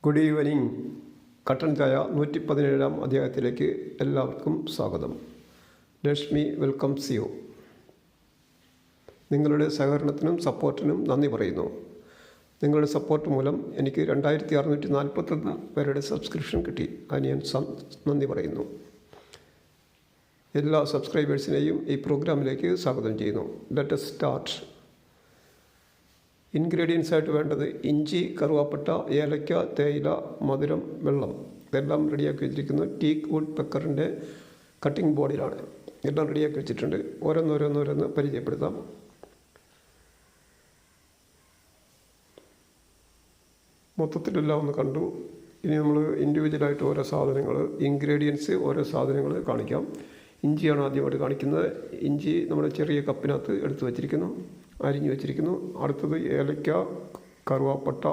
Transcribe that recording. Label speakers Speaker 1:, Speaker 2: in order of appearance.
Speaker 1: Good evening. കട്ടൻ ചായ 117 അധ്യായത്തിലേക്ക് എല്ലാവർക്കും സ്വാഗതം. Lakshmi welcomes U. നിങ്ങളുടെ സഹകരണത്തിനും സപ്പോർട്ടിനും നന്ദി പറയുന്നു. നിങ്ങളുടെ സപ്പോർട്ട് മൂലം എനിക്ക് 2641 പേരുടെ സബ്സ്ക്രിപ്ഷൻ കിട്ടി. അതിന് ഞാൻ നന്ദി പറയുന്നു. എല്ലാ സബ്സ്ക്രൈബേഴ്സിനെയും ഈ പ്രോഗ്രാമിലേക്ക് സ്വാഗതം ചെയ്യുന്നു. Let us start. ഇൻഗ്രീഡിയൻസ് ആയിട്ട് വേണ്ടത് ഇഞ്ചി, കറുവാപ്പട്ട, ഏലക്ക, തേയില, മധുരം, വെള്ളം. ഇതെല്ലാം റെഡിയാക്കി വെച്ചിരിക്കുന്നു. ടീക്ക് വുഡ് പെക്കറിൻ്റെ കട്ടിംഗ് ബോർഡിലാണ് എല്ലാം റെഡിയാക്കി വെച്ചിട്ടുണ്ട്. ഓരോന്നോരോന്നോരോന്ന് പരിചയപ്പെടുത്താം. മൊത്തത്തിലെല്ലാം ഒന്ന് കണ്ടു. ഇനി നമ്മൾ ഇൻഡിവിജ്വലായിട്ട് ഓരോ സാധനങ്ങൾ, ഇൻഗ്രീഡിയൻസ് ഓരോ സാധനങ്ങൾ കാണിക്കാം. ഇഞ്ചിയാണ് ആദ്യമായിട്ട് കാണിക്കുന്നത്. ഇഞ്ചി നമ്മുടെ ചെറിയ കപ്പിനകത്ത് എടുത്ത് വച്ചിരിക്കുന്നു, അരിഞ്ഞു വച്ചിരിക്കുന്നു. അടുത്തത് ഏലക്ക, കറുവാപ്പട്ട,